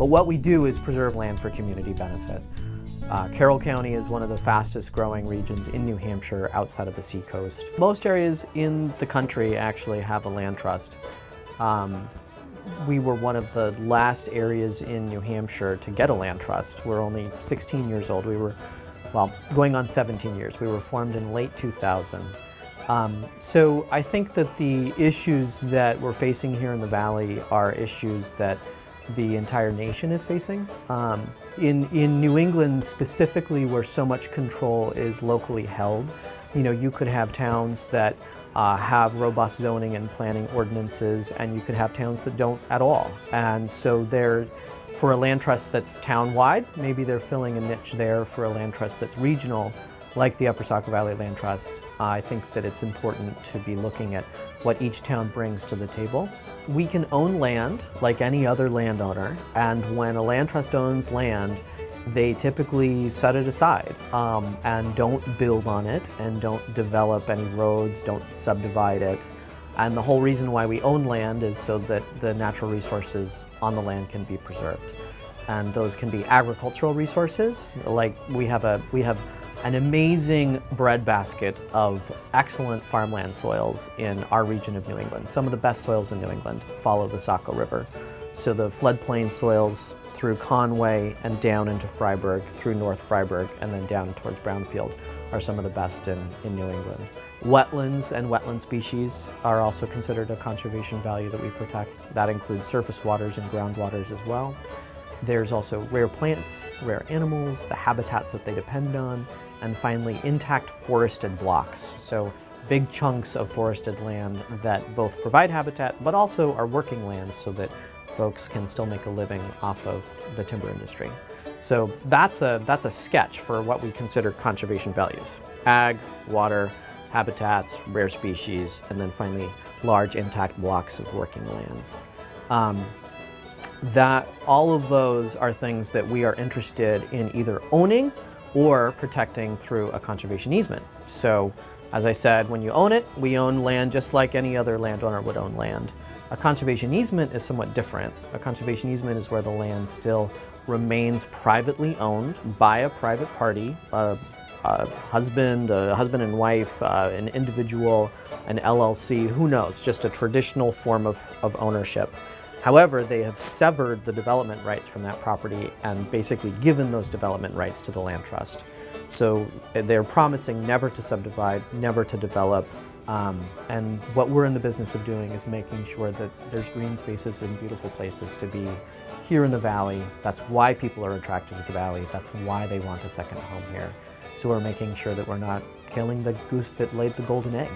What we do is preserve land for community benefit. Carroll County is one of the fastest growing regions in New Hampshire outside of the seacoast. Most areas in the country actually have a land trust. We were one of the last areas in New Hampshire to get a land trust. We're only 16 years old. We were, well, going on 17 years. We were formed in late 2000. So I think that the issues that we're facing here in the Valley are issues that the entire nation is facing. In New England specifically, where so much control is locally held, you could have towns that have robust zoning and planning ordinances, and you could have towns that don't at all. And so for a land trust that's town-wide, maybe they're filling a niche there. For a land trust that's regional, like the Upper Saco Valley Land Trust, I think that it's important to be looking at what each town brings to the table. We can own land like any other landowner, and when a land trust owns land, they typically set it aside and don't build on it and don't develop any roads, don't subdivide it. And the whole reason why we own land is so that the natural resources on the land can be preserved. And those can be agricultural resources, like we have an amazing breadbasket of excellent farmland soils in our region of New England. Some of the best soils in New England follow the Saco River. So the floodplain soils through Conway and down into Freiburg, through North Freiburg, and then down towards Brownfield are some of the best in New England. Wetlands and wetland species are also considered a conservation value that we protect. That includes surface waters and groundwaters as well. There's also rare plants, rare animals, the habitats that they depend on, and finally intact forested blocks. So big chunks of forested land that both provide habitat but also are working lands so that folks can still make a living off of the timber industry. So that's a sketch for what we consider conservation values. Ag, water, habitats, rare species, and then finally large intact blocks of working lands. That all of those are things that we are interested in either owning or protecting through a conservation easement. So, as I said, when you own it, we own land just like any other landowner would own land. A conservation easement is somewhat different. A conservation easement is where the land still remains privately owned by a private party, a husband and wife, an individual, an LLC, who knows, just a traditional form of ownership. However, they have severed the development rights from that property and basically given those development rights to the land trust. So they're promising never to subdivide, never to develop, and what we're in the business of doing is making sure that there's green spaces and beautiful places to be here in the Valley. That's why people are attracted to the Valley. That's why they want a second home here. So we're making sure that we're not killing the goose that laid the golden egg.